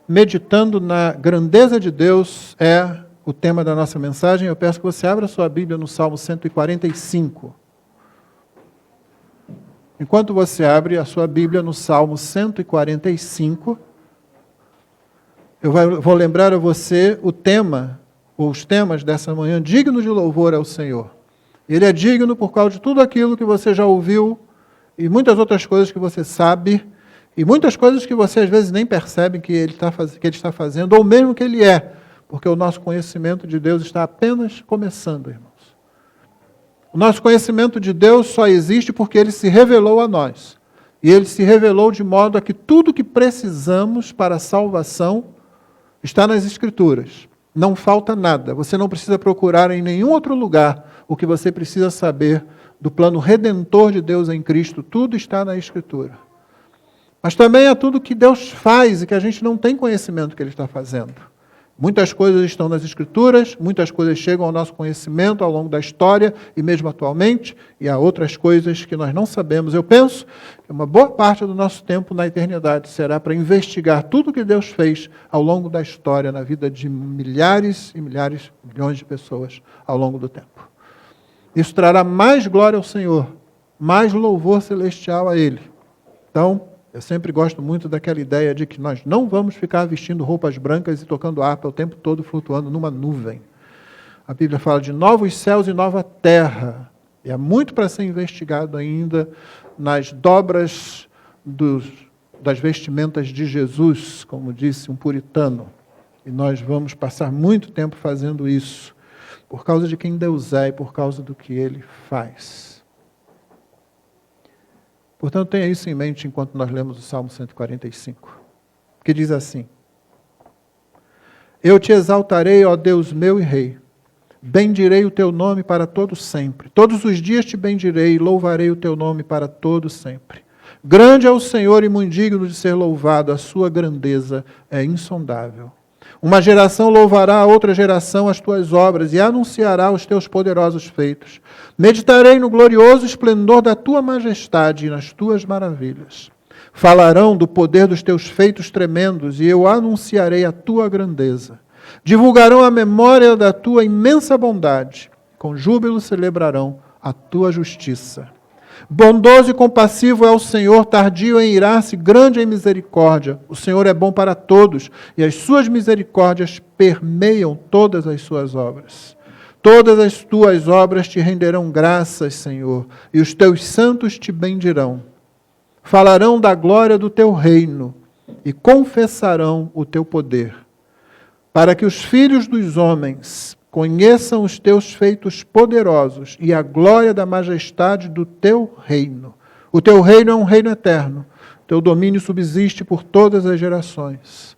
meditando na grandeza de Deus é o tema da nossa mensagem. Eu peço que você abra sua Bíblia no Salmo 145. Enquanto você abre a sua Bíblia no Salmo 145, eu vou lembrar a você o tema, ou os temas dessa manhã, digno de louvor ao Senhor. Ele é digno por causa de tudo aquilo que você já ouviu, e muitas outras coisas que você sabe, e muitas coisas que você às vezes nem percebe que ele está fazendo, ou mesmo que ele é, porque o nosso conhecimento de Deus está apenas começando, irmãos. O nosso conhecimento de Deus só existe porque ele se revelou a nós. E ele se revelou de modo a que tudo que precisamos para a salvação está nas Escrituras. Não falta nada. Você não precisa procurar em nenhum outro lugar o que você precisa saber do plano redentor de Deus em Cristo. Tudo está na Escritura. Mas também é tudo que Deus faz e que a gente não tem conhecimento que Ele está fazendo. Muitas coisas estão nas Escrituras, muitas coisas chegam ao nosso conhecimento ao longo da história e mesmo atualmente, e há outras coisas que nós não sabemos. Eu penso que uma boa parte do nosso tempo na eternidade será para investigar tudo que Deus fez ao longo da história, na vida de milhares e milhares, milhões de pessoas ao longo do tempo. Isso trará mais glória ao Senhor, mais louvor celestial a Ele. Então, eu sempre gosto muito daquela ideia de que nós não vamos ficar vestindo roupas brancas e tocando harpa o tempo todo flutuando numa nuvem. A Bíblia fala de novos céus e nova terra. E há muito para ser investigado ainda nas dobras das vestimentas de Jesus, como disse um puritano. E nós vamos passar muito tempo fazendo isso, por causa de quem Deus é e por causa do que Ele faz. Portanto, tenha isso em mente enquanto nós lemos o Salmo 145, que diz assim: Eu te exaltarei, ó Deus meu e Rei, bendirei o teu nome para todo sempre. Todos os dias te bendirei e louvarei o teu nome para todo sempre. Grande é o Senhor e muito digno de ser louvado, a sua grandeza é insondável. Uma geração louvará a outra geração as tuas obras e anunciará os teus poderosos feitos. Meditarei no glorioso esplendor da tua majestade e nas tuas maravilhas. Falarão do poder dos teus feitos tremendos e eu anunciarei a tua grandeza. Divulgarão a memória da tua imensa bondade. Com júbilo celebrarão a tua justiça. Bondoso e compassivo é o Senhor, tardio em irar-se, grande em misericórdia. O Senhor é bom para todos, e as suas misericórdias permeiam todas as suas obras. Todas as tuas obras te renderão graças, Senhor, e os teus santos te bendirão. Falarão da glória do teu reino, e confessarão o teu poder, para que os filhos dos homens conheçam os teus feitos poderosos e a glória da majestade do teu reino. O teu reino é um reino eterno. Teu domínio subsiste por todas as gerações.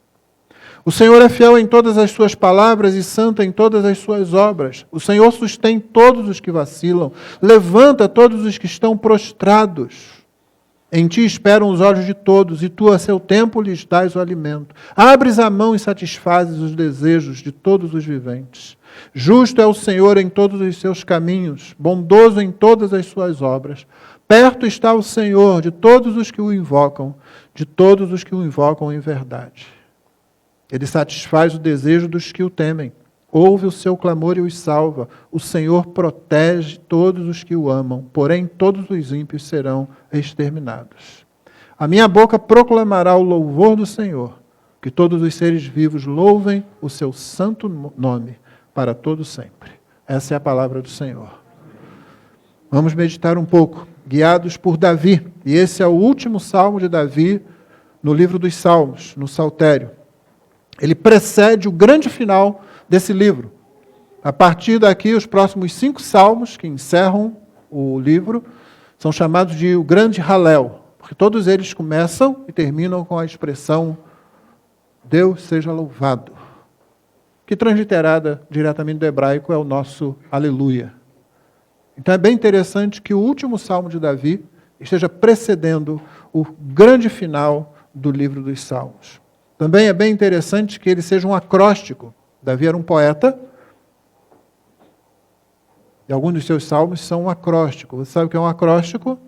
O Senhor é fiel em todas as suas palavras e santo em todas as suas obras. O Senhor sustém todos os que vacilam. Levanta todos os que estão prostrados. Em ti esperam os olhos de todos, e tu a seu tempo lhes dás o alimento. Abres a mão e satisfazes os desejos de todos os viventes. Justo é o Senhor em todos os seus caminhos, bondoso em todas as suas obras. Perto está o Senhor de todos os que o invocam, de todos os que o invocam em verdade. Ele satisfaz o desejo dos que o temem. Ouve o seu clamor e os salva. O Senhor protege todos os que o amam, porém todos os ímpios serão exterminados. A minha boca proclamará o louvor do Senhor, que todos os seres vivos louvem o seu santo nome para todo sempre. Essa é a palavra do Senhor. Vamos meditar um pouco, guiados por Davi. E esse é o último salmo de Davi no livro dos Salmos, no Saltério. Ele precede o grande final desse livro. A partir daqui, os próximos 5 salmos que encerram o livro são chamados de o Grande Halel, porque todos eles começam e terminam com a expressão Deus seja louvado, que transliterada diretamente do hebraico é o nosso aleluia. Então é bem interessante que o último salmo de Davi esteja precedendo o grande final do livro dos Salmos. Também é bem interessante que ele seja um acróstico. Davi era um poeta, e alguns dos seus salmos são um acróstico. Você sabe o que é um acróstico?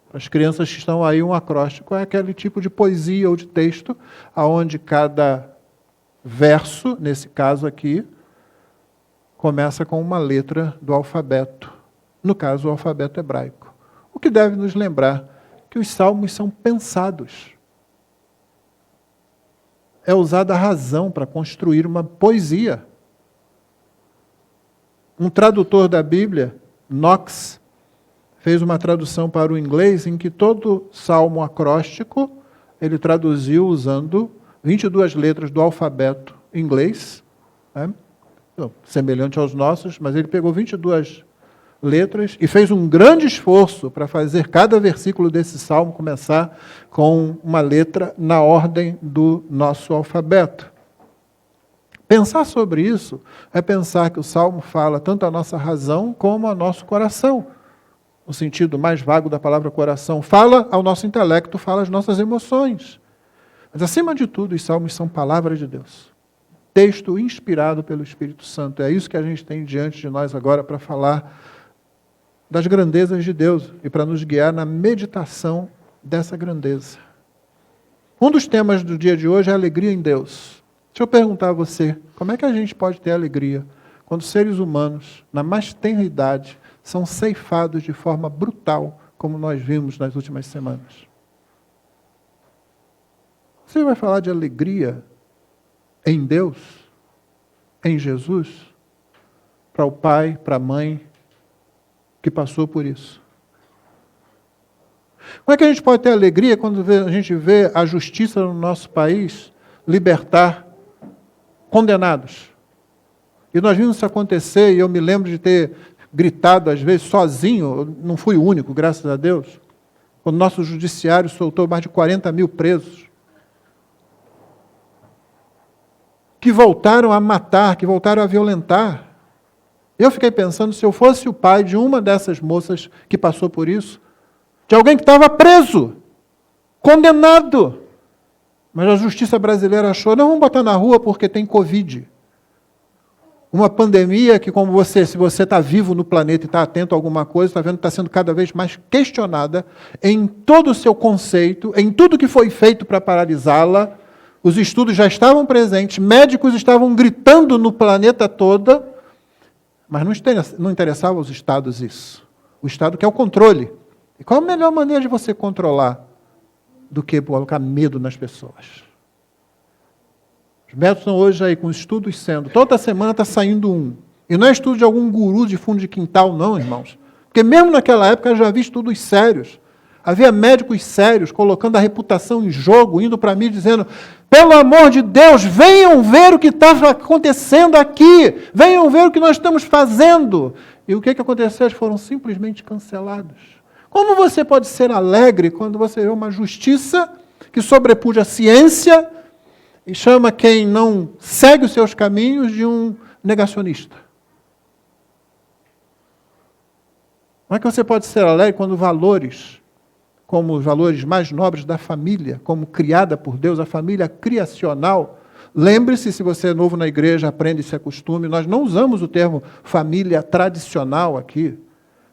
Para as crianças que estão aí, um acróstico é aquele tipo de poesia ou de texto, onde cada verso, nesse caso aqui, começa com uma letra do alfabeto. No caso, o alfabeto hebraico. O que deve nos lembrar que os salmos são pensados. É usada a razão para construir uma poesia. Um tradutor da Bíblia, Knox, fez uma tradução para o inglês em que todo salmo acróstico ele traduziu usando 22 letras do alfabeto inglês, né? Semelhante aos nossos, mas ele pegou 22 letras e fez um grande esforço para fazer cada versículo desse salmo começar com uma letra na ordem do nosso alfabeto. Pensar sobre isso é pensar que o salmo fala tanto a nossa razão como ao nosso coração. No sentido mais vago da palavra coração, fala ao nosso intelecto, fala às nossas emoções. Mas, acima de tudo, os salmos são palavras de Deus. Texto inspirado pelo Espírito Santo. É isso que a gente tem diante de nós agora para falar das grandezas de Deus e para nos guiar na meditação dessa grandeza. Um dos temas do dia de hoje é a alegria em Deus. Deixa eu perguntar a você, como é que a gente pode ter alegria quando seres humanos, na mais tenra idade, são ceifados de forma brutal, como nós vimos nas últimas semanas? Você vai falar de alegria em Deus, em Jesus, para o pai, para a mãe que passou por isso? Como é que a gente pode ter alegria quando a gente vê a justiça no nosso país libertar condenados? E nós vimos isso acontecer, e eu me lembro de ter gritado, às vezes, sozinho, eu não fui o único, graças a Deus, quando o nosso judiciário soltou mais de 40 mil presos, que voltaram a matar, que voltaram a violentar. Eu fiquei pensando, se eu fosse o pai de uma dessas moças que passou por isso, de alguém que estava preso, condenado, mas a justiça brasileira achou, não, vamos botar na rua porque tem Covid. Uma pandemia que, como você, se você está vivo no planeta e está atento a alguma coisa, está vendo que está sendo cada vez mais questionada em todo o seu conceito, em tudo que foi feito para paralisá-la. Os estudos já estavam presentes, médicos estavam gritando no planeta todo, mas não interessava aos estados isso. O estado quer o controle. E qual a melhor maneira de você controlar do que colocar medo nas pessoas? Os médicos estão hoje aí com estudos sendo, toda semana está saindo um. E não é estudo de algum guru de fundo de quintal, não, irmãos. Porque mesmo naquela época eu já vi estudos sérios. Havia médicos sérios colocando a reputação em jogo, indo para mim dizendo, pelo amor de Deus, venham ver o que está acontecendo aqui, venham ver o que nós estamos fazendo. E o que aconteceu? Eles foram simplesmente cancelados. Como você pode ser alegre quando você vê uma justiça que sobrepuja a ciência e chama quem não segue os seus caminhos de um negacionista? Como é que você pode ser alegre quando valores, como os valores mais nobres da família, como criada por Deus, a família criacional? Lembre-se, se você é novo na igreja, aprende esse costume, nós não usamos o termo família tradicional aqui.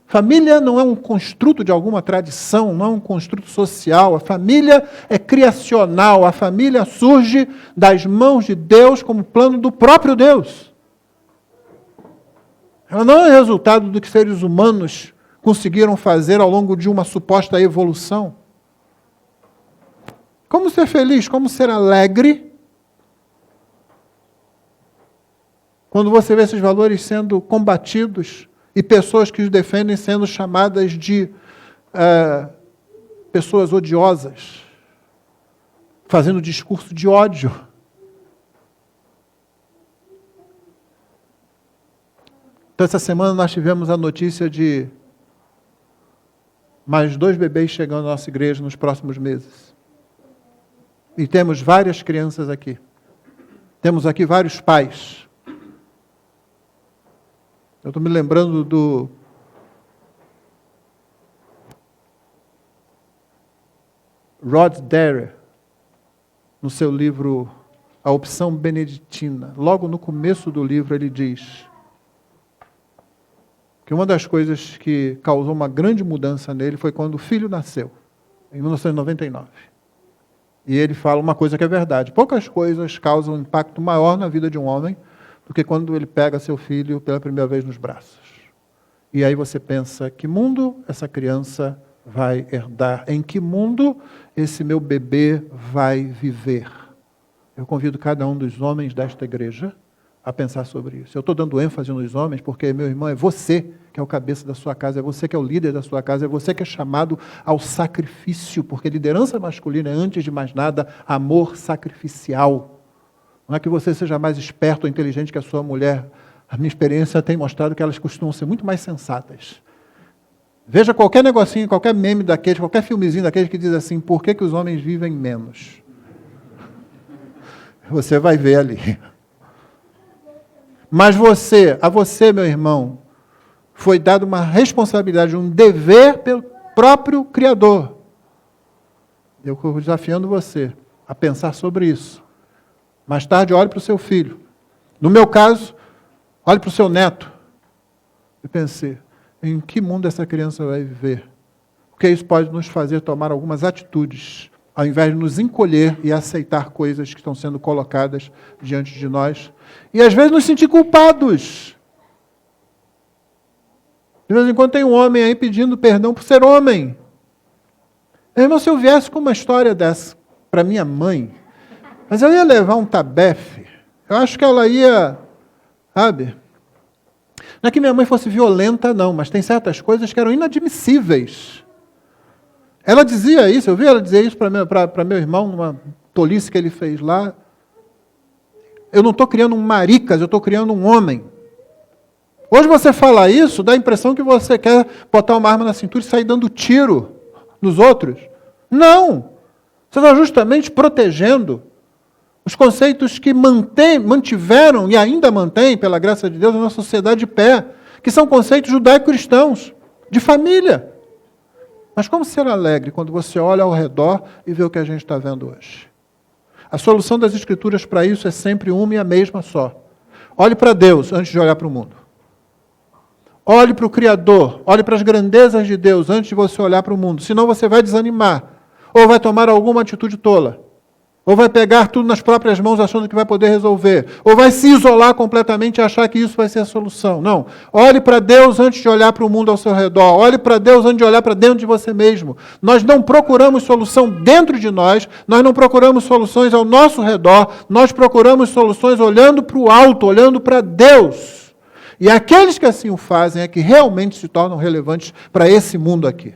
Família não é um construto de alguma tradição, não é um construto social. A família é criacional, a família surge das mãos de Deus como plano do próprio Deus. Ela não é resultado do que seres humanos conseguiram fazer ao longo de uma suposta evolução. Como ser feliz, como ser alegre, quando você vê esses valores sendo combatidos e pessoas que os defendem sendo chamadas de pessoas odiosas, fazendo discurso de ódio. Então, essa semana nós tivemos a notícia de mais 2 bebês chegando à nossa igreja nos próximos meses. E temos várias crianças aqui. Temos aqui vários pais. Eu estou me lembrando do Rod Derrer, no seu livro A Opção Beneditina. Logo no começo do livro ele diz que uma das coisas que causou uma grande mudança nele foi quando o filho nasceu, em 1999. E ele fala uma coisa que é verdade. Poucas coisas causam um impacto maior na vida de um homem do que quando ele pega seu filho pela primeira vez nos braços. E aí você pensa, que mundo essa criança vai herdar? Em que mundo esse meu bebê vai viver? Eu convido cada um dos homens desta igreja a pensar sobre isso. Eu estou dando ênfase nos homens porque, meu irmão, é você que é o cabeça da sua casa, é você que é o líder da sua casa, é você que é chamado ao sacrifício, porque liderança masculina é, antes de mais nada, amor sacrificial. Não é que você seja mais esperto ou inteligente que a sua mulher. A minha experiência tem mostrado que elas costumam ser muito mais sensatas. Veja qualquer negocinho, qualquer meme daqueles, qualquer filmezinho daqueles que diz assim, por que os homens vivem menos? Você vai ver ali. Mas a você, meu irmão, foi dada uma responsabilidade, um dever pelo próprio Criador. Eu estou desafiando você a pensar sobre isso. Mais tarde, olhe para o seu filho. No meu caso, olhe para o seu neto. E pense, em que mundo essa criança vai viver? Porque isso pode nos fazer tomar algumas atitudes, ao invés de nos encolher e aceitar coisas que estão sendo colocadas diante de nós. E às vezes nos sentir culpados. De vez em quando tem um homem aí pedindo perdão por ser homem. Meu irmão, se eu viesse com uma história dessa para minha mãe, mas eu ia levar um tabefe, eu acho que ela ia, sabe? Não é que minha mãe fosse violenta, não, mas tem certas coisas que eram inadmissíveis. Ela dizia isso, eu vi ela dizer isso para meu irmão, numa tolice que ele fez lá. Eu não estou criando um maricas, eu estou criando um homem. Hoje você fala isso, dá a impressão que você quer botar uma arma na cintura e sair dando tiro nos outros. Não! Você está justamente protegendo os conceitos que mantiveram e ainda mantêm, pela graça de Deus, a nossa sociedade de pé, que são conceitos judaico-cristãos, de família. Mas como ser alegre quando você olha ao redor e vê o que a gente está vendo hoje? A solução das Escrituras para isso é sempre uma e a mesma só. Olhe para Deus antes de olhar para o mundo. Olhe para o Criador, olhe para as grandezas de Deus antes de você olhar para o mundo. Senão você vai desanimar, ou vai tomar alguma atitude tola, ou vai pegar tudo nas próprias mãos achando que vai poder resolver, ou vai se isolar completamente e achar que isso vai ser a solução. Não. Olhe para Deus antes de olhar para o mundo ao seu redor. Olhe para Deus antes de olhar para dentro de você mesmo. Nós não procuramos solução dentro de nós não procuramos soluções ao nosso redor, nós procuramos soluções olhando para o alto, olhando para Deus. E aqueles que assim o fazem é que realmente se tornam relevantes para esse mundo aqui.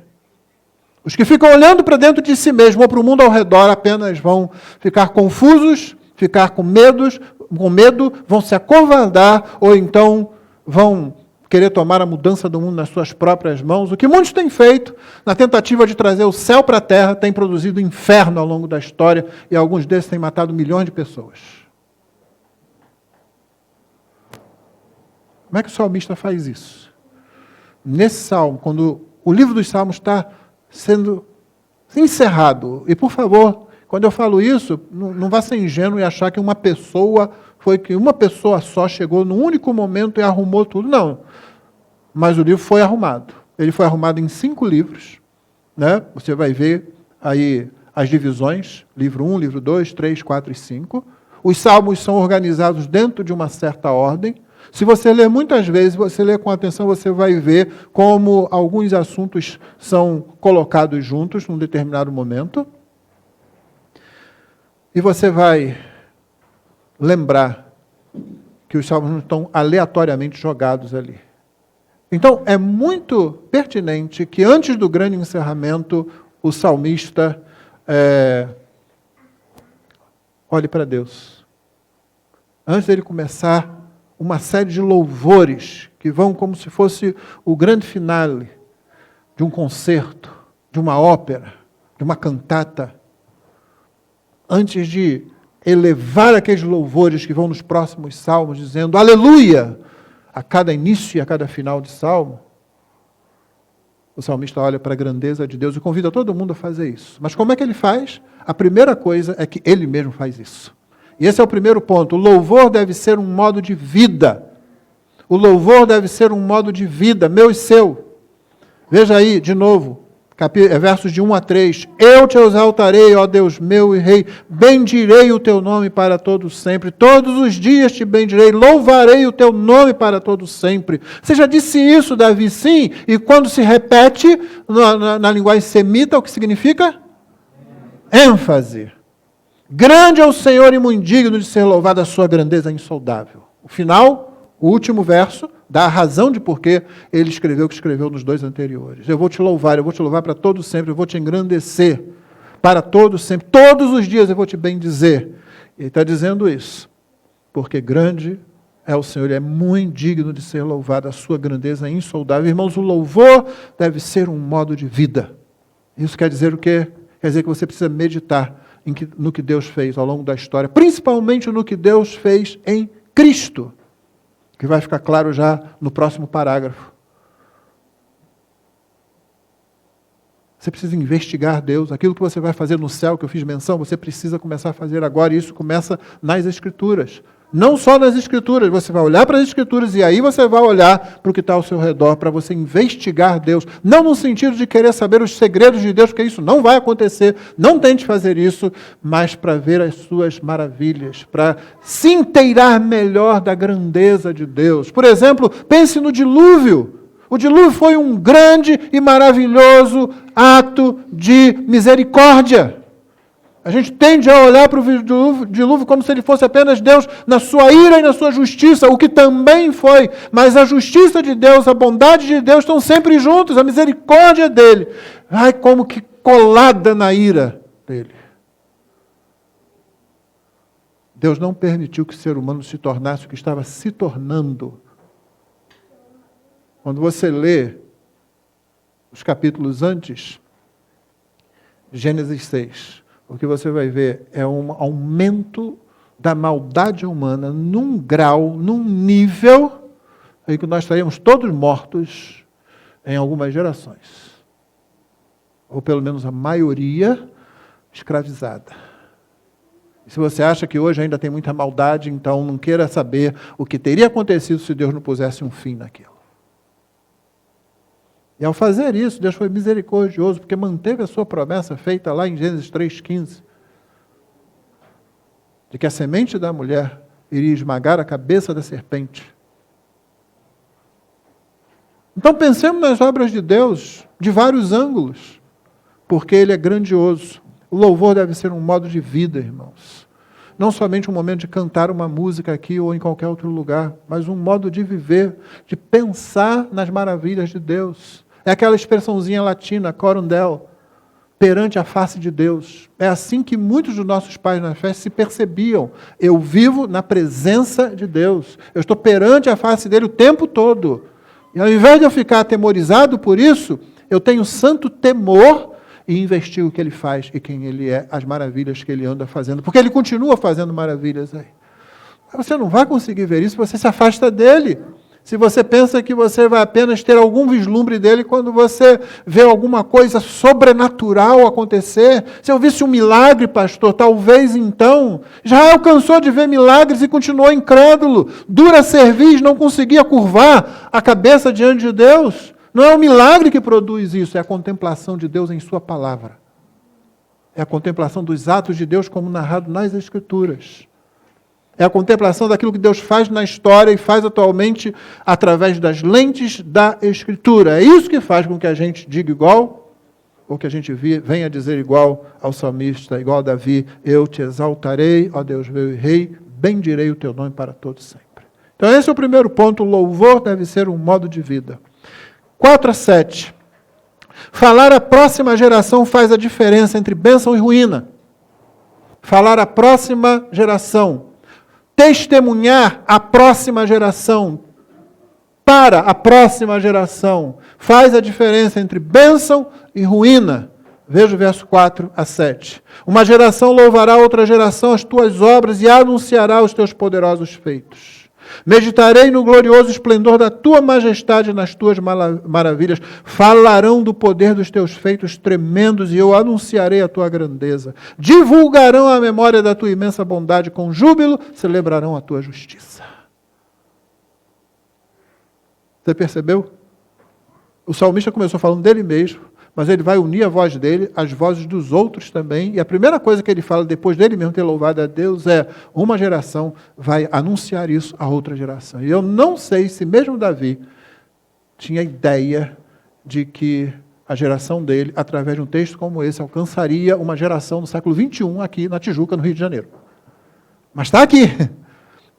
Os que ficam olhando para dentro de si mesmo ou para o mundo ao redor apenas vão ficar confusos, ficar com medo, vão se acovardar ou então vão querer tomar a mudança do mundo nas suas próprias mãos. O que muitos têm feito na tentativa de trazer o céu para a terra tem produzido inferno ao longo da história e alguns desses têm matado milhões de pessoas. Como é que o salmista faz isso? Nesse salmo, quando o livro dos Salmos está sendo encerrado, e por favor, quando eu falo isso, não vá ser ingênuo e achar que uma pessoa só chegou num único momento e arrumou tudo. Não. Mas o livro foi arrumado. Ele foi arrumado em 5 livros. Né? Você vai ver aí as divisões, livro 1, livro 2, 3, 4 e 5. Os salmos são organizados dentro de uma certa ordem. Se você ler muitas vezes, você ler com atenção, você vai ver como alguns assuntos são colocados juntos num determinado momento. E você vai lembrar que os salmos não estão aleatoriamente jogados ali. Então, é muito pertinente que antes do grande encerramento, o salmista olhe para Deus. Antes dele começar uma série de louvores que vão como se fosse o grande finale de um concerto, de uma ópera, de uma cantata. Antes de elevar aqueles louvores que vão nos próximos salmos, dizendo aleluia, a cada início e a cada final de salmo, o salmista olha para a grandeza de Deus e convida todo mundo a fazer isso. Mas como é que ele faz? A primeira coisa é que ele mesmo faz isso. E esse é o primeiro ponto. O louvor deve ser um modo de vida. O louvor deve ser um modo de vida, meu e seu. Veja aí, de novo, versos de 1 a 3. Eu te exaltarei, ó Deus meu e Rei, bendirei o teu nome para todo sempre. Todos os dias te bendirei, louvarei o teu nome para todo sempre. Você já disse isso, Davi? Sim. E quando se repete na linguagem semita, o que significa? ênfase. Grande é o Senhor e muito digno de ser louvado, a sua grandeza é insondável. O final, o último verso, dá a razão de por que ele escreveu o que escreveu nos dois anteriores. Eu vou te louvar para todo sempre, eu vou te engrandecer para todo sempre. Todos os dias eu vou te bendizer. Ele está dizendo isso, porque grande é o Senhor, ele é muito digno de ser louvado, a sua grandeza é insondável. Irmãos, o louvor deve ser um modo de vida. Isso quer dizer o quê? Quer dizer que você precisa meditar no que Deus fez ao longo da história, principalmente no que Deus fez em Cristo, que vai ficar claro já no próximo parágrafo. Você precisa investigar Deus, aquilo que você vai fazer no céu, que eu fiz menção, você precisa começar a fazer agora, e isso começa nas Escrituras. Não só nas Escrituras, você vai olhar para as Escrituras e aí você vai olhar para o que está ao seu redor, para você investigar Deus. Não no sentido de querer saber os segredos de Deus, porque isso não vai acontecer, não tente fazer isso, mas para ver as suas maravilhas, para se inteirar melhor da grandeza de Deus. Por exemplo, pense no dilúvio. O dilúvio foi um grande e maravilhoso ato de misericórdia. A gente tende a olhar para o dilúvio como se ele fosse apenas Deus na sua ira e na sua justiça, o que também foi. Mas a justiça de Deus, a bondade de Deus estão sempre juntos, a misericórdia dele. Ai, como que colada na ira dele. Deus não permitiu que o ser humano se tornasse o que estava se tornando. Quando você lê os capítulos antes, Gênesis 6, o que você vai ver é um aumento da maldade humana num grau, num nível em que nós estaríamos todos mortos em algumas gerações. Ou pelo menos a maioria escravizada. E se você acha que hoje ainda tem muita maldade, então não queira saber o que teria acontecido se Deus não pusesse um fim naquilo. E ao fazer isso, Deus foi misericordioso, porque manteve a sua promessa feita lá em Gênesis 3,15, de que a semente da mulher iria esmagar a cabeça da serpente. Então pensemos nas obras de Deus de vários ângulos, porque Ele é grandioso. O louvor deve ser um modo de vida, irmãos. Não somente um momento de cantar uma música aqui ou em qualquer outro lugar, mas um modo de viver, de pensar nas maravilhas de Deus. É aquela expressãozinha latina, coram Deo, perante a face de Deus. É assim que muitos dos nossos pais na fé se percebiam. Eu vivo na presença de Deus. Eu estou perante a face dele o tempo todo. E ao invés de eu ficar atemorizado por isso, eu tenho santo temor e investigo o que ele faz e quem ele é, as maravilhas que ele anda fazendo. Porque ele continua fazendo maravilhas aí. Mas você não vai conseguir ver isso se você se afasta dele. Se você pensa que você vai apenas ter algum vislumbre dele quando você vê alguma coisa sobrenatural acontecer. Se eu visse um milagre, pastor, talvez então, já alcançou de ver milagres e continuou incrédulo. Dura cerviz, não conseguia curvar a cabeça diante de Deus. Não é o milagre que produz isso, é a contemplação de Deus em sua palavra. É a contemplação dos atos de Deus como narrado nas Escrituras. É a contemplação daquilo que Deus faz na história e faz atualmente através das lentes da Escritura. É isso que faz com que a gente diga igual, ou que a gente venha dizer igual ao salmista, igual a Davi, eu te exaltarei, ó Deus meu e Rei, bendirei o teu nome para todo sempre. Então esse é o primeiro ponto, o louvor deve ser um modo de vida. 4 a 7. Falar à próxima geração faz a diferença entre bênção e ruína. Falar à próxima geração. Testemunhar a próxima geração, para a próxima geração, faz a diferença entre bênção e ruína. Veja o verso 4 a 7. Uma geração louvará outra geração as tuas obras e anunciará os teus poderosos feitos. Meditarei no glorioso esplendor da tua majestade nas tuas maravilhas. Falarão do poder dos teus feitos tremendos e eu anunciarei a tua grandeza. Divulgarão a memória da tua imensa bondade com júbilo, celebrarão a tua justiça. Você percebeu? O salmista começou falando dele mesmo, mas ele vai unir a voz dele às vozes dos outros também. E a primeira coisa que ele fala, depois dele mesmo ter louvado a Deus, é: uma geração vai anunciar isso a outra geração. E eu não sei se mesmo Davi tinha ideia de que a geração dele, através de um texto como esse, alcançaria uma geração do século XXI aqui na Tijuca, no Rio de Janeiro. Mas está aqui.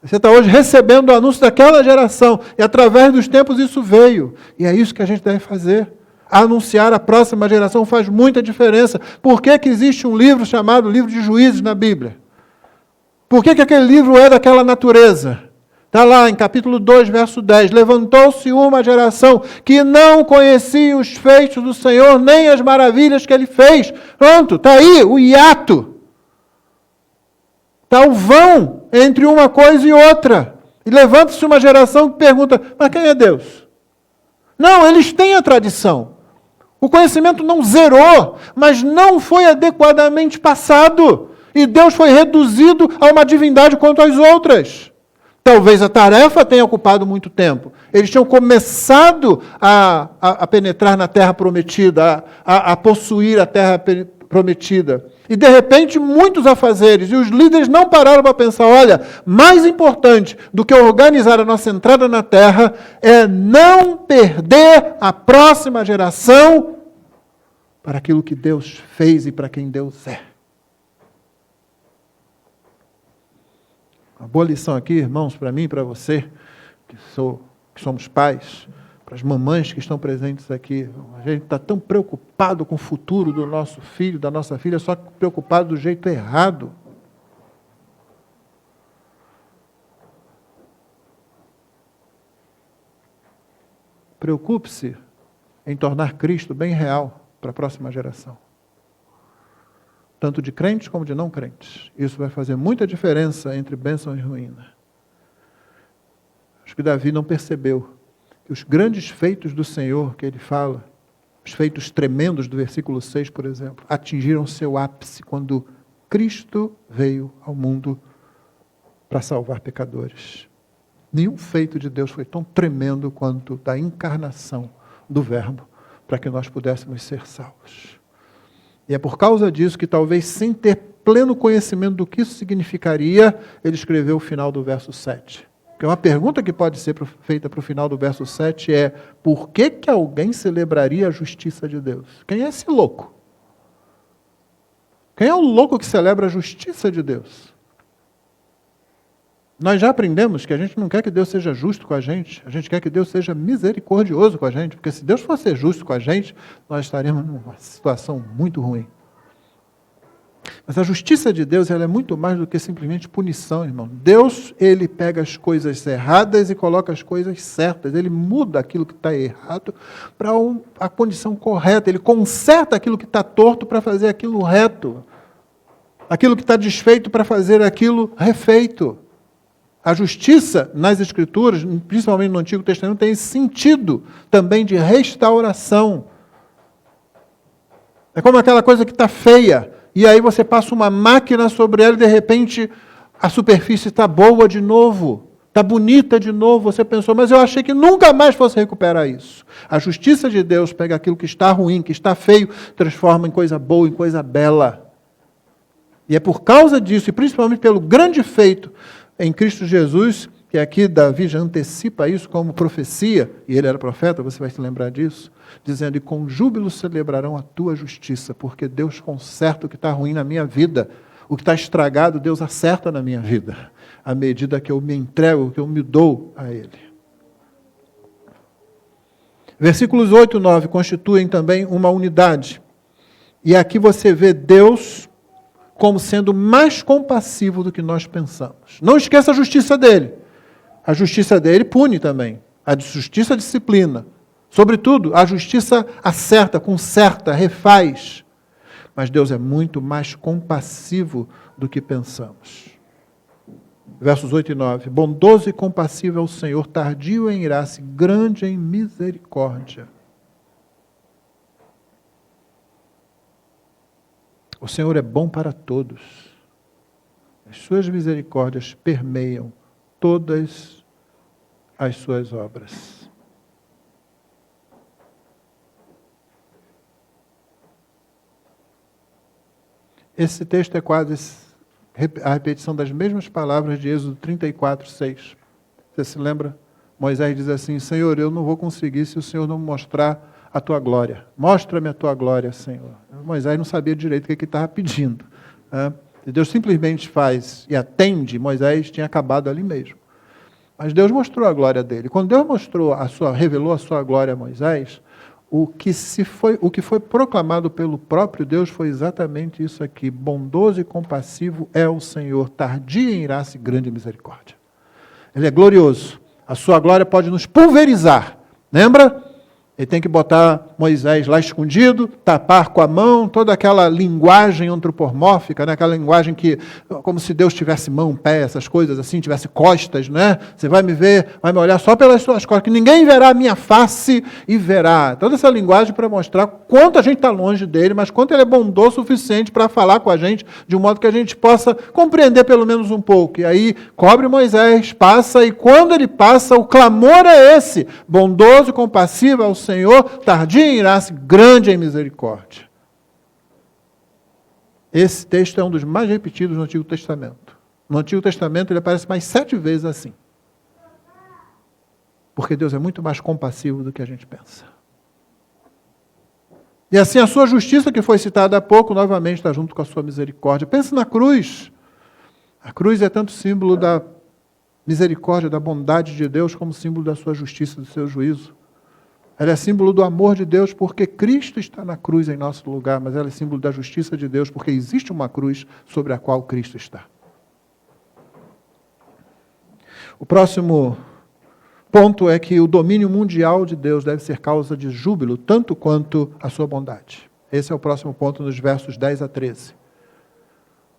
Você está hoje recebendo o anúncio daquela geração, e através dos tempos isso veio. E é isso que a gente deve fazer. Anunciar a próxima geração faz muita diferença. Por que que existe um livro chamado Livro de Juízes na Bíblia? Por que que aquele livro é daquela natureza? Está lá em capítulo 2, verso 10. Levantou-se uma geração que não conhecia os feitos do Senhor, nem as maravilhas que Ele fez. Pronto, está aí o hiato. Está o vão entre uma coisa e outra. E levanta-se uma geração que pergunta: mas quem é Deus? Não, eles têm a tradição. O conhecimento não zerou, mas não foi adequadamente passado. E Deus foi reduzido a uma divindade quanto às outras. Talvez a tarefa tenha ocupado muito tempo. Eles tinham começado a penetrar na terra prometida, a possuir a terra prometida. E, de repente, muitos afazeres. E os líderes não pararam para pensar: olha, mais importante do que organizar a nossa entrada na terra é não perder a próxima geração para aquilo que Deus fez e para quem Deus é. Uma boa lição aqui, irmãos, para mim e para você, que somos pais, para as mamães que estão presentes aqui. A gente está tão preocupado com o futuro do nosso filho, da nossa filha, só que preocupado do jeito errado. Preocupe-se em tornar Cristo bem real para a próxima geração. Tanto de crentes como de não crentes. Isso vai fazer muita diferença entre bênção e ruína. Acho que Davi não percebeu que os grandes feitos do Senhor que ele fala, os feitos tremendos do versículo 6, por exemplo, atingiram seu ápice quando Cristo veio ao mundo para salvar pecadores. Nenhum feito de Deus foi tão tremendo quanto da encarnação do Verbo para que nós pudéssemos ser salvos. E é por causa disso que, talvez sem ter pleno conhecimento do que isso significaria, ele escreveu o final do verso 7. Porque uma pergunta que pode ser feita para o final do verso 7 é: por que que alguém celebraria a justiça de Deus? Quem é esse louco? Quem é o louco que celebra a justiça de Deus? Nós já aprendemos que a gente não quer que Deus seja justo com a gente quer que Deus seja misericordioso com a gente, porque se Deus fosse justo com a gente, nós estaríamos numa situação muito ruim. Mas a justiça de Deus, ela é muito mais do que simplesmente punição, irmão. Deus, ele pega as coisas erradas e coloca as coisas certas. Ele muda aquilo que está errado para a condição correta. Ele conserta aquilo que está torto para fazer aquilo reto. Aquilo que está desfeito para fazer aquilo refeito. A justiça nas Escrituras, principalmente no Antigo Testamento, tem esse sentido também de restauração. É como aquela coisa que está feia, e aí você passa uma máquina sobre ela e de repente a superfície está boa de novo, está bonita de novo. Você pensou: mas eu achei que nunca mais fosse recuperar isso. A justiça de Deus pega aquilo que está ruim, que está feio, transforma em coisa boa, em coisa bela. E é por causa disso, e principalmente pelo grande feito em Cristo Jesus, que aqui Davi já antecipa isso como profecia, e ele era profeta, você vai se lembrar disso, dizendo: e com júbilo celebrarão a tua justiça, porque Deus conserta o que está ruim na minha vida, o que está estragado, Deus acerta na minha vida, à medida que eu me entrego, que eu me dou a Ele. Versículos 8 e 9 constituem também uma unidade, e aqui você vê Deus como sendo mais compassivo do que nós pensamos. Não esqueça a justiça dele. A justiça dele pune também. A justiça disciplina. Sobretudo, a justiça acerta, conserta, refaz. Mas Deus é muito mais compassivo do que pensamos. Versos 8 e 9. Bondoso e compassivo é o Senhor, tardio em irar-se, grande em misericórdia. O Senhor é bom para todos. As suas misericórdias permeiam todas as suas obras. Esse texto é quase a repetição das mesmas palavras de Êxodo 34, 6. Você se lembra? Moisés diz assim: Senhor, eu não vou conseguir se o Senhor não me mostrar a tua glória. Mostra-me a tua glória, Senhor. Moisés não sabia direito o que ele estava pedindo. Se Deus simplesmente faz e atende, Moisés tinha acabado ali mesmo. Mas Deus mostrou a glória dele. Quando Deus revelou a sua glória a Moisés, o que foi proclamado pelo próprio Deus foi exatamente isso aqui: bondoso e compassivo é o Senhor, tardio em ira-se, grande misericórdia. Ele é glorioso. A sua glória pode nos pulverizar. Lembra? Ele tem que botar Moisés lá escondido, tapar com a mão, toda aquela linguagem antropomórfica, né? Aquela linguagem que, como se Deus tivesse mão, pé, essas coisas assim, tivesse costas, né? Você vai me ver, vai me olhar só pelas suas costas, que ninguém verá a minha face e verá. Toda essa linguagem para mostrar quanto a gente está longe dele, mas quanto ele é bondoso o suficiente para falar com a gente, de um modo que a gente possa compreender pelo menos um pouco. E aí, cobre Moisés, passa, e quando ele passa, o clamor é esse: bondoso e compassivo ao Senhor, tardio em ira-se, grande em misericórdia. Esse texto é um dos mais repetidos no Antigo Testamento. No Antigo Testamento ele aparece mais 7 vezes assim. Porque Deus é muito mais compassivo do que a gente pensa. E assim a sua justiça, que foi citada há pouco, novamente está junto com a sua misericórdia. Pense na cruz. A cruz é tanto símbolo da misericórdia, da bondade de Deus, como símbolo da sua justiça, do seu juízo. Ela é símbolo do amor de Deus porque Cristo está na cruz em nosso lugar, mas ela é símbolo da justiça de Deus porque existe uma cruz sobre a qual Cristo está. O próximo ponto é que o domínio mundial de Deus deve ser causa de júbilo, tanto quanto a sua bondade. Esse é o próximo ponto nos versos 10 a 13.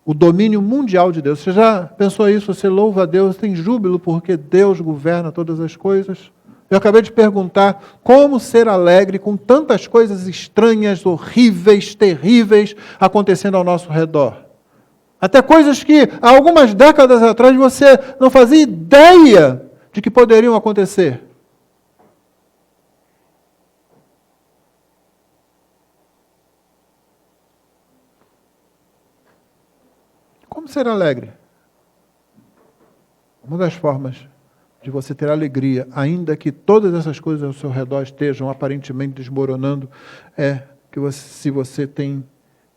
O domínio mundial de Deus. Você já pensou isso? Você louva a Deus, tem júbilo porque Deus governa todas as coisas? Eu acabei de perguntar como ser alegre com tantas coisas estranhas, horríveis, terríveis acontecendo ao nosso redor. Até coisas que há algumas décadas atrás você não fazia ideia de que poderiam acontecer. Como ser alegre? Uma das formas de você ter alegria, ainda que todas essas coisas ao seu redor estejam aparentemente desmoronando, é que se você tem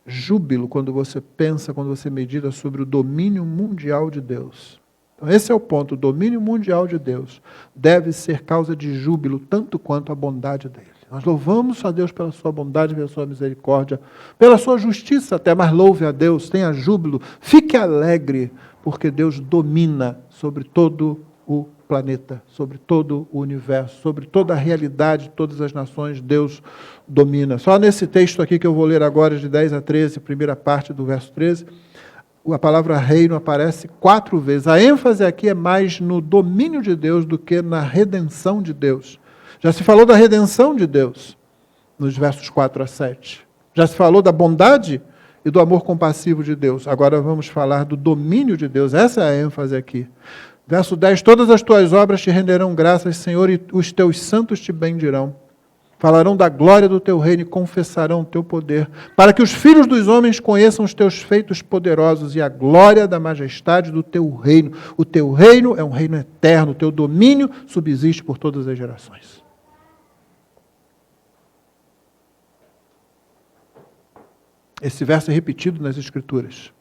júbilo quando você pensa, quando você medita sobre o domínio mundial de Deus. Então esse é o ponto: o domínio mundial de Deus deve ser causa de júbilo, tanto quanto a bondade dele. Nós louvamos a Deus pela sua bondade, pela sua misericórdia, pela sua justiça até, mas louve a Deus, tenha júbilo, fique alegre, porque Deus domina sobre todo o planeta, sobre todo o universo, sobre toda a realidade de todas as nações. Deus domina. Só nesse texto aqui que eu vou ler agora, de 10 a 13, primeira parte do verso 13, a palavra reino aparece 4 vezes. A ênfase aqui é mais no domínio de Deus do que na redenção de Deus. Já se falou da redenção de Deus, nos versos 4 a 7. Já se falou da bondade e do amor compassivo de Deus. Agora vamos falar do domínio de Deus. Essa é a ênfase aqui. Verso 10, todas as tuas obras te renderão graças, Senhor, e os teus santos te bendirão. Falarão da glória do teu reino e confessarão o teu poder, para que os filhos dos homens conheçam os teus feitos poderosos e a glória da majestade do teu reino. O teu reino é um reino eterno, o teu domínio subsiste por todas as gerações. Esse verso é repetido nas Escrituras.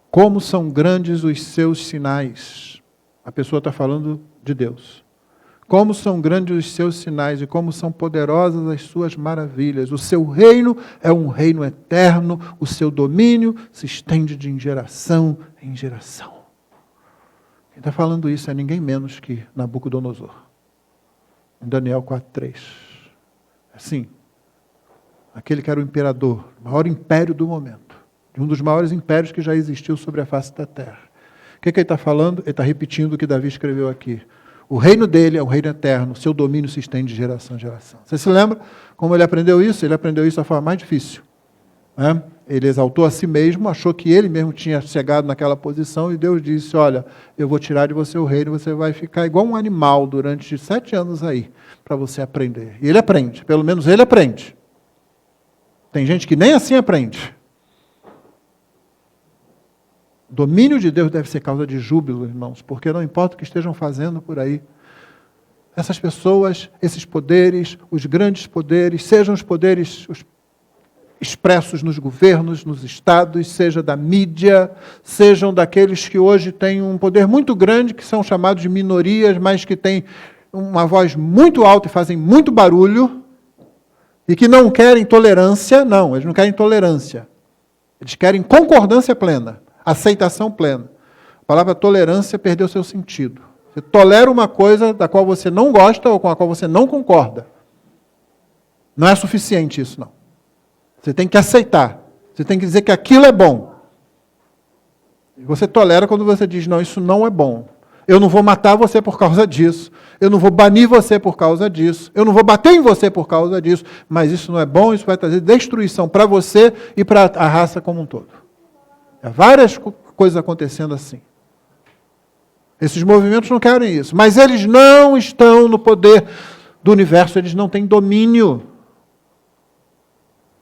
Como são grandes os seus sinais. A pessoa está falando de Deus. Como são grandes os seus sinais e como são poderosas as suas maravilhas. O seu reino é um reino eterno, o seu domínio se estende de geração em geração. Quem está falando isso é ninguém menos que Nabucodonosor. Em Daniel 4:3. Assim, aquele que era o imperador, o maior império do momento, de um dos maiores impérios que já existiu sobre a face da terra. O que ele está falando? Ele está repetindo o que Davi escreveu aqui. O reino dele é um reino eterno, seu domínio se estende de geração em geração. Você se lembra como ele aprendeu isso? Ele aprendeu isso da forma mais difícil. Né? Ele exaltou a si mesmo, achou que ele mesmo tinha chegado naquela posição e Deus disse, olha, eu vou tirar de você o reino, você vai ficar igual um animal durante 7 anos aí, para você aprender. E ele aprende, pelo menos ele aprende. Tem gente que nem assim aprende. O domínio de Deus deve ser causa de júbilo, irmãos, porque não importa o que estejam fazendo por aí. Essas pessoas, esses poderes, os grandes poderes, sejam os poderes expressos nos governos, nos estados, seja da mídia, sejam daqueles que hoje têm um poder muito grande, que são chamados de minorias, mas que têm uma voz muito alta e fazem muito barulho, e que não querem tolerância. Não, eles não querem tolerância. Eles querem concordância plena, aceitação plena. A palavra tolerância perdeu seu sentido. Você tolera uma coisa da qual você não gosta ou com a qual você não concorda. Não é suficiente isso, não. Você tem que aceitar. Você tem que dizer que aquilo é bom. E você tolera quando você diz, não, isso não é bom. Eu não vou matar você por causa disso. Eu não vou banir você por causa disso. Eu não vou bater em você por causa disso. Mas isso não é bom, isso vai trazer destruição para você e para a raça como um todo. Há várias coisas acontecendo assim. Esses movimentos não querem isso. Mas eles não estão no poder do universo. Eles não têm domínio.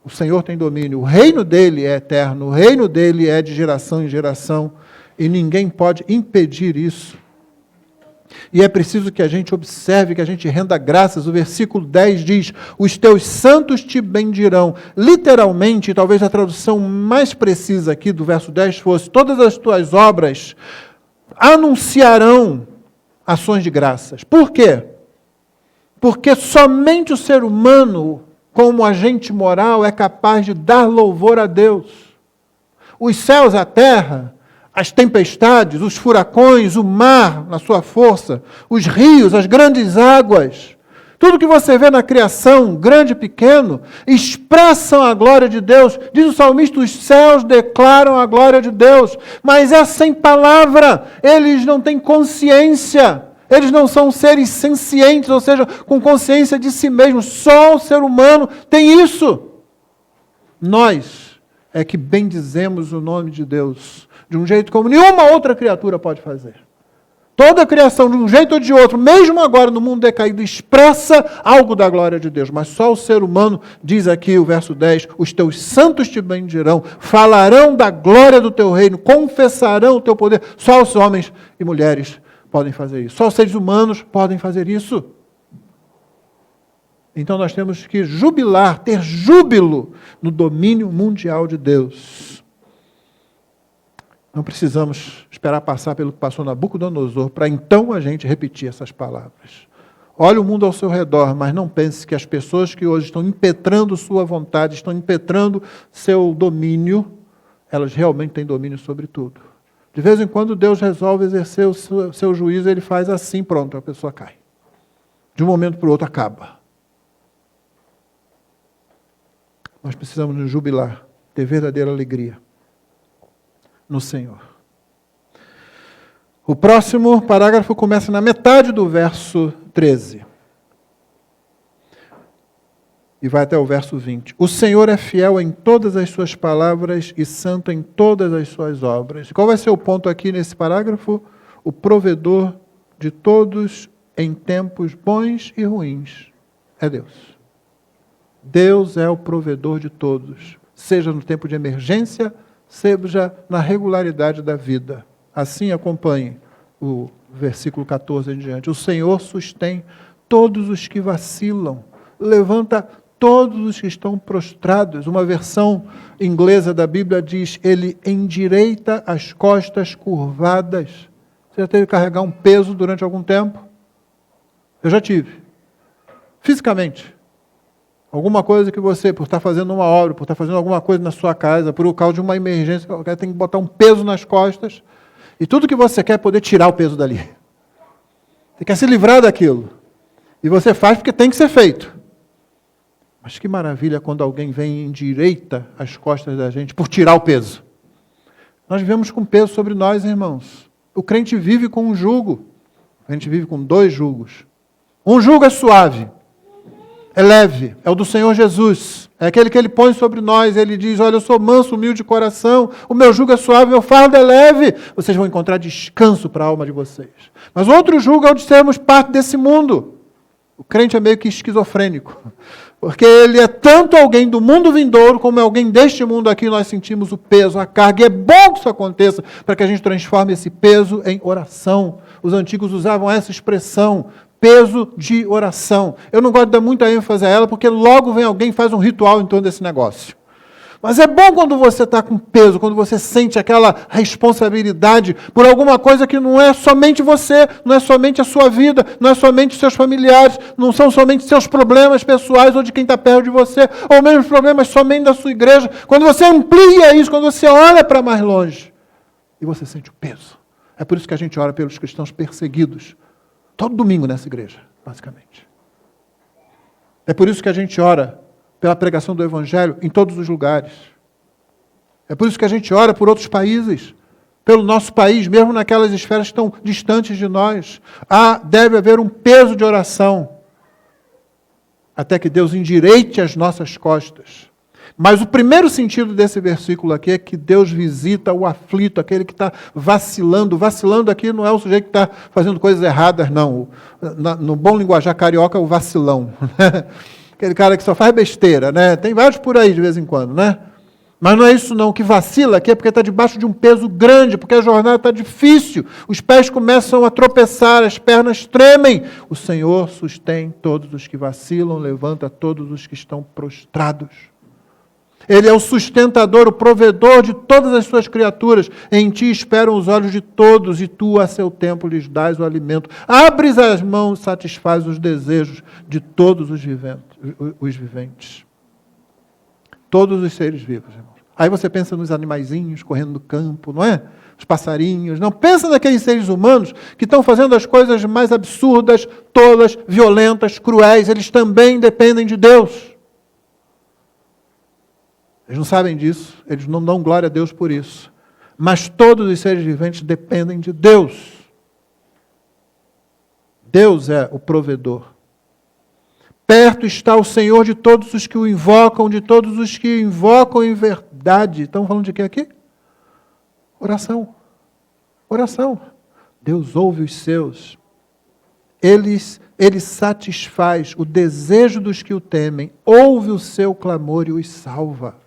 O Senhor tem domínio. O reino dele é eterno. O reino dele é de geração em geração. E ninguém pode impedir isso. E é preciso que a gente observe, que a gente renda graças. O versículo 10 diz, os teus santos te bendirão. Literalmente, talvez a tradução mais precisa aqui do verso 10 fosse, todas as tuas obras anunciarão ações de graças. Por quê? Porque somente o ser humano, como agente moral, é capaz de dar louvor a Deus. Os céus, a terra, as tempestades, os furacões, o mar na sua força, os rios, as grandes águas, tudo que você vê na criação, grande e pequeno, expressam a glória de Deus. Diz o salmista, os céus declaram a glória de Deus, mas é sem palavra, eles não têm consciência, eles não são seres sencientes, ou seja, com consciência de si mesmos, só o ser humano tem isso. Nós é que bendizemos o nome de Deus, de um jeito como nenhuma outra criatura pode fazer. Toda a criação, de um jeito ou de outro, mesmo agora no mundo decaído, expressa algo da glória de Deus. Mas só o ser humano, diz aqui o verso 10, os teus santos te bendirão, falarão da glória do teu reino, confessarão o teu poder. Só os homens e mulheres podem fazer isso. Só os seres humanos podem fazer isso. Então nós temos que jubilar, ter júbilo no domínio mundial de Deus. Não precisamos esperar passar pelo que passou Nabucodonosor para então a gente repetir essas palavras. Olhe o mundo ao seu redor, mas não pense que as pessoas que hoje estão impetrando sua vontade, estão impetrando seu domínio, elas realmente têm domínio sobre tudo. De vez em quando Deus resolve exercer o seu juízo, ele faz assim, pronto, a pessoa cai. De um momento para o outro acaba. Nós precisamos nos jubilar, ter verdadeira alegria no Senhor. O próximo parágrafo começa na metade do verso 13. E vai até o verso 20. O Senhor é fiel em todas as suas palavras e santo em todas as suas obras. Qual vai ser o ponto aqui nesse parágrafo? O provedor de todos em tempos bons e ruins é Deus. Deus é o provedor de todos, seja no tempo de emergência, seja na regularidade da vida. Assim acompanhe o versículo 14 em diante. O Senhor sustém todos os que vacilam, levanta todos os que estão prostrados. Uma versão inglesa da Bíblia diz, ele endireita as costas curvadas. Você já teve que carregar um peso durante algum tempo? Eu já tive. Fisicamente. Alguma coisa que você, por estar fazendo uma obra, por estar fazendo alguma coisa na sua casa, por causa de uma emergência, tem que botar um peso nas costas, e tudo que você quer é poder tirar o peso dali. Você quer se livrar daquilo. E você faz porque tem que ser feito. Mas que maravilha quando alguém vem e endireita as costas da gente por tirar o peso. Nós vivemos com peso sobre nós, irmãos. O crente vive com um jugo. A gente vive com 2 jugos. Um jugo é suave. É leve, é o do Senhor Jesus, é aquele que Ele põe sobre nós, Ele diz, olha, eu sou manso, humilde de coração, o meu jugo é suave, o meu fardo é leve, vocês vão encontrar descanso para a alma de vocês. Mas o outro jugo é o de sermos parte desse mundo. O crente é meio que esquizofrênico, Porque ele é tanto alguém do mundo vindouro, como é alguém deste mundo aqui, nós sentimos o peso, a carga. E é bom que isso aconteça, para que a gente transforme esse peso em oração. Os antigos usavam essa expressão, peso de oração. Eu não gosto de dar muita ênfase a ela, porque logo vem alguém e faz um ritual em torno desse negócio. Mas é bom quando você está com peso, quando você sente aquela responsabilidade por alguma coisa que não é somente você, não é somente a sua vida, não é somente os seus familiares, não são somente seus problemas pessoais ou de quem está perto de você, ou mesmo os problemas somente da sua igreja. Quando você amplia isso, quando você olha para mais longe, e você sente o peso. É por isso que a gente ora pelos cristãos perseguidos, todo domingo nessa igreja, basicamente. É por isso que a gente ora pela pregação do Evangelho em todos os lugares. É por isso que a gente ora por outros países, pelo nosso país, mesmo naquelas esferas que estão distantes de nós. Deve haver um peso de oração, até que Deus endireite as nossas costas. Mas o primeiro sentido desse versículo aqui é que Deus visita o aflito, aquele que está vacilando. Vacilando aqui não é o sujeito que está fazendo coisas erradas, não. No bom linguajar carioca, o vacilão. Aquele cara que só faz besteira, né? Tem vários por aí de vez em quando, né? Mas não é isso não, o que vacila aqui é porque está debaixo de um peso grande, porque a jornada está difícil, os pés começam a tropeçar, as pernas tremem. O Senhor sustém todos os que vacilam, levanta todos os que estão prostrados. Ele é o sustentador, o provedor de todas as suas criaturas. Em ti esperam os olhos de todos, e tu, a seu tempo, lhes dás o alimento. Abres as mãos, satisfaz os desejos de todos os viventes. Todos os seres vivos, irmãos. Aí você pensa nos animaizinhos correndo no campo, não é? Os passarinhos. Não, pensa naqueles seres humanos que estão fazendo as coisas mais absurdas, tolas, violentas, cruéis. Eles também dependem de Deus. Eles não sabem disso, eles não dão glória a Deus por isso. Mas todos os seres viventes dependem de Deus. Deus é o provedor. Perto está o Senhor de todos os que o invocam, de todos os que o invocam em verdade. Estamos falando de quê aqui? Oração. Oração. Deus ouve os seus. Ele satisfaz o desejo dos que o temem, ouve o seu clamor e os salva.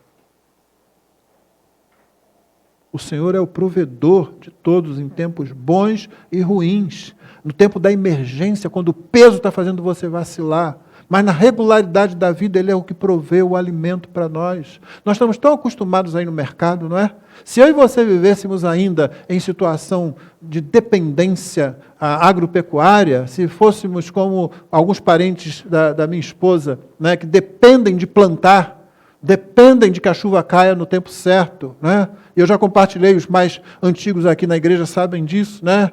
O Senhor é o provedor de todos em tempos bons e ruins. No tempo da emergência, quando o peso está fazendo você vacilar. Mas na regularidade da vida, Ele é o que provê o alimento para nós. Nós estamos tão acostumados aí no mercado, não é? Se eu e você vivêssemos ainda em situação de dependência agropecuária, se fôssemos como alguns parentes da minha esposa, né, que dependem de plantar, dependem de que a chuva caia no tempo certo, né? Eu já compartilhei, os mais antigos aqui na igreja sabem disso, né?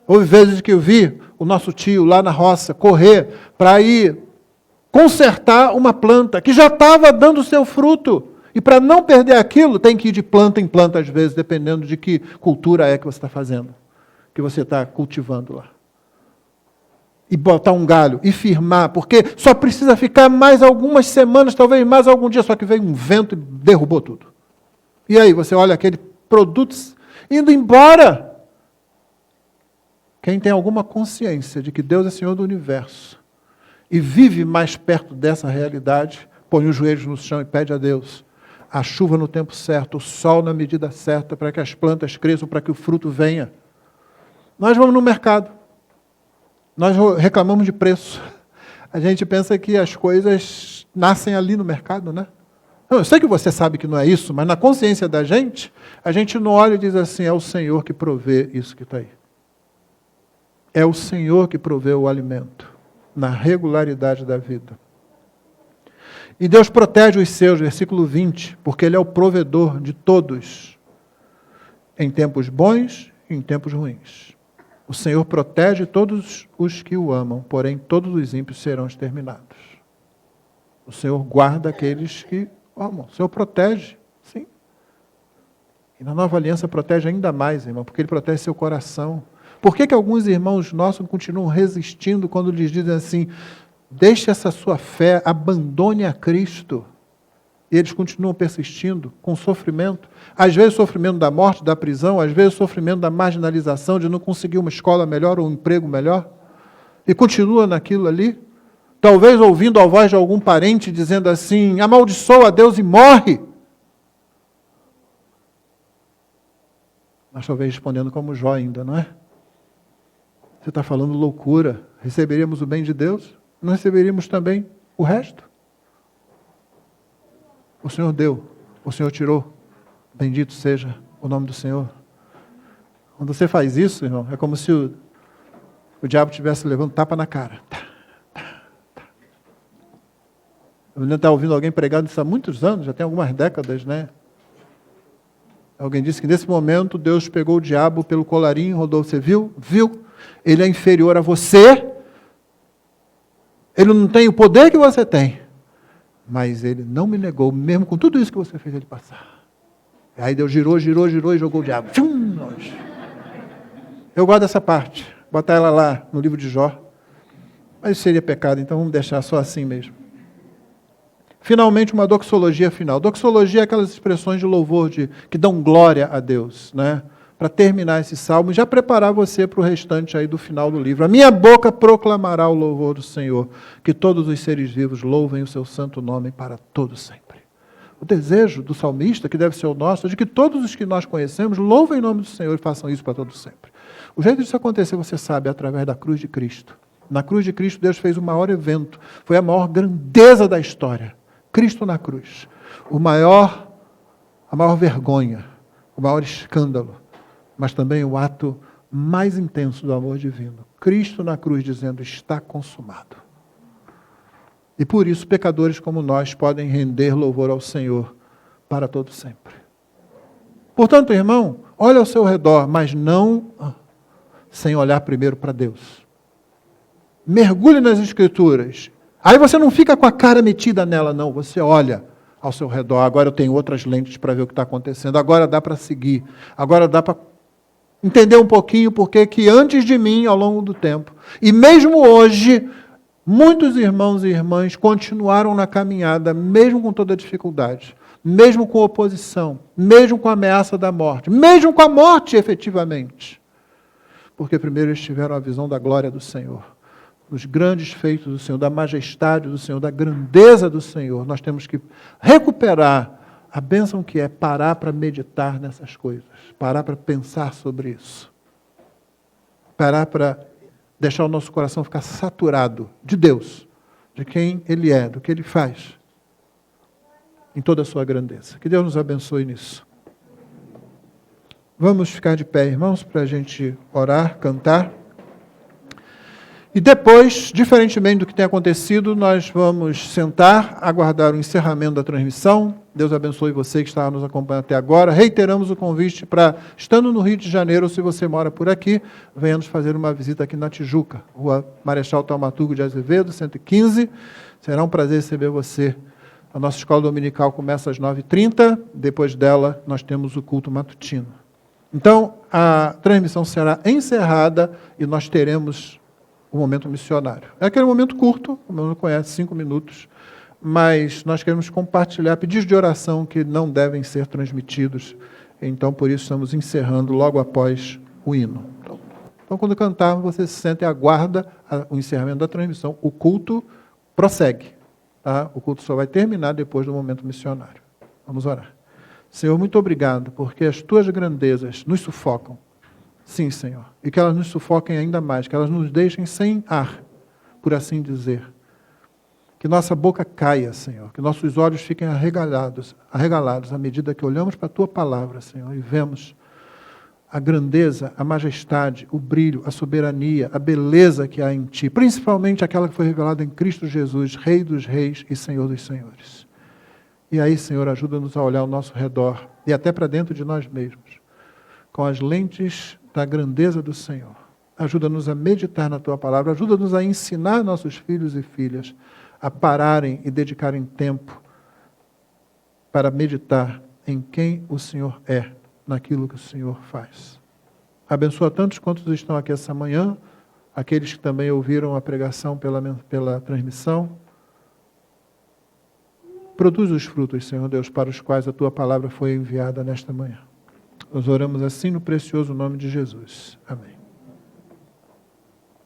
Houve vezes que eu vi o nosso tio lá na roça correr para ir consertar uma planta que já estava dando o seu fruto. E para não perder aquilo, tem que ir de planta em planta, às vezes, dependendo de que cultura é que você está fazendo, que você está cultivando lá. E botar um galho, e firmar, porque só precisa ficar mais algumas semanas, talvez mais algum dia, só que veio um vento e derrubou tudo. E aí, você olha aquele produto indo embora. Quem tem alguma consciência de que Deus é Senhor do universo e vive mais perto dessa realidade, põe os joelhos no chão e pede a Deus a chuva no tempo certo, o sol na medida certa, para que as plantas cresçam, para que o fruto venha. Nós vamos no mercado, nós reclamamos de preço. A gente pensa que as coisas nascem ali no mercado, né? Eu sei que você sabe que não é isso, mas na consciência da gente, a gente não olha e diz assim, é o Senhor que provê isso que está aí. É o Senhor que provê o alimento, na regularidade da vida. E Deus protege os seus, versículo 20, porque Ele é o provedor de todos, em tempos bons e em tempos ruins. O Senhor protege todos os que o amam, porém todos os ímpios serão exterminados. O Senhor guarda aqueles que amam. O Senhor protege, sim. E na nova aliança protege ainda mais, irmão, porque Ele protege seu coração. Por que alguns irmãos nossos continuam resistindo quando lhes dizem assim, deixe essa sua fé, abandone a Cristo? E eles continuam persistindo com sofrimento. Às vezes sofrimento da morte, da prisão, às vezes sofrimento da marginalização, de não conseguir uma escola melhor ou um emprego melhor. E continua naquilo ali. talvez ouvindo a voz de algum parente dizendo assim, amaldiçoa a Deus e morre. Mas talvez respondendo como Jó ainda, não é? Você está falando loucura. Receberíamos o bem de Deus? Não receberíamos também o resto? O Senhor deu, o Senhor tirou. Bendito seja o nome do Senhor. Quando você faz isso, irmão, é como se o diabo estivesse levando tapa na cara. Eu ainda estava ouvindo alguém pregar isso há muitos anos, já tem algumas décadas, né? Alguém disse que nesse momento Deus pegou o diabo pelo colarinho, rodou, você viu? Viu? Ele é inferior a você, ele não tem o poder que você tem, mas ele não me negou, mesmo com tudo isso que você fez ele passar. Aí Deus girou e jogou o diabo. Tchum, longe. Eu gosto dessa parte, botar ela lá no livro de Jó, mas isso seria pecado, então vamos deixar só assim mesmo. Finalmente, uma doxologia final. Doxologia é aquelas expressões de louvor que dão glória a Deus, né? Para terminar esse salmo e já preparar você para o restante aí do final do livro. A minha boca proclamará o louvor do Senhor, que todos os seres vivos louvem o seu santo nome para todo sempre. O desejo do salmista, que deve ser o nosso, é de que todos os que nós conhecemos louvem o nome do Senhor e façam isso para todo sempre. O jeito disso acontecer, você sabe, é através da cruz de Cristo. Na cruz de Cristo, Deus fez o maior evento, foi a maior grandeza da história. Cristo na cruz. A maior vergonha, o maior escândalo, mas também o ato mais intenso do amor divino. Cristo na cruz dizendo, está consumado. E por isso, pecadores como nós podem render louvor ao Senhor para todo sempre. Portanto, irmão, olha ao seu redor, mas não sem olhar primeiro para Deus. Mergulhe nas Escrituras. Aí você não fica com a cara metida nela, não. Você olha ao seu redor. Agora eu tenho outras lentes para ver o que está acontecendo. Agora dá para seguir. Agora dá para entender um pouquinho porque que antes de mim, ao longo do tempo, e mesmo hoje, muitos irmãos e irmãs continuaram na caminhada, mesmo com toda a dificuldade, mesmo com oposição, mesmo com a ameaça da morte, mesmo com a morte efetivamente. Porque primeiro eles tiveram a visão da glória do Senhor. Dos grandes feitos do Senhor, da majestade do Senhor, da grandeza do Senhor. Nós temos que recuperar a bênção que é parar para meditar nessas coisas, parar para pensar sobre isso, parar para deixar o nosso coração ficar saturado de Deus, de quem Ele é, do que Ele faz, em toda a sua grandeza. Que Deus nos abençoe nisso. Vamos ficar de pé, irmãos, para a gente orar, cantar. E depois, diferentemente do que tem acontecido, nós vamos sentar, aguardar o encerramento da transmissão. Deus abençoe você que está nos acompanhando até agora. Reiteramos o convite para, estando no Rio de Janeiro, ou se você mora por aqui, venha nos fazer uma visita aqui na Tijuca, Rua Marechal Thaumaturgo de Azevedo, 115. Será um prazer receber você. A nossa escola dominical começa às 9h30, depois dela nós temos o culto matutino. Então, a transmissão será encerrada e nós teremos o momento missionário. É aquele momento curto, como não conhece, 5 minutos, mas nós queremos compartilhar pedidos de oração que não devem ser transmitidos. Então, por isso, estamos encerrando logo após o hino. Então quando cantarmos, você se senta e aguarda o encerramento da transmissão. O culto prossegue. Tá? O culto só vai terminar depois do momento missionário. Vamos orar. Senhor, muito obrigado, porque as tuas grandezas nos sufocam. Sim, Senhor. E que elas nos sufoquem ainda mais, que elas nos deixem sem ar, por assim dizer. Que nossa boca caia, Senhor. Que nossos olhos fiquem arregalados à medida que olhamos para a Tua palavra, Senhor, e vemos a grandeza, a majestade, o brilho, a soberania, a beleza que há em Ti. Principalmente aquela que foi revelada em Cristo Jesus, Rei dos Reis e Senhor dos Senhores. E aí, Senhor, ajuda-nos a olhar ao nosso redor e até para dentro de nós mesmos, com as lentes da grandeza do Senhor. Ajuda-nos a meditar na Tua palavra, ajuda-nos a ensinar nossos filhos e filhas a pararem e dedicarem tempo para meditar em quem o Senhor é, naquilo que o Senhor faz. Abençoa tantos quantos estão aqui essa manhã, aqueles que também ouviram a pregação pela transmissão. Produz os frutos, Senhor Deus, para os quais a Tua palavra foi enviada nesta manhã. Nós oramos assim no precioso nome de Jesus. Amém.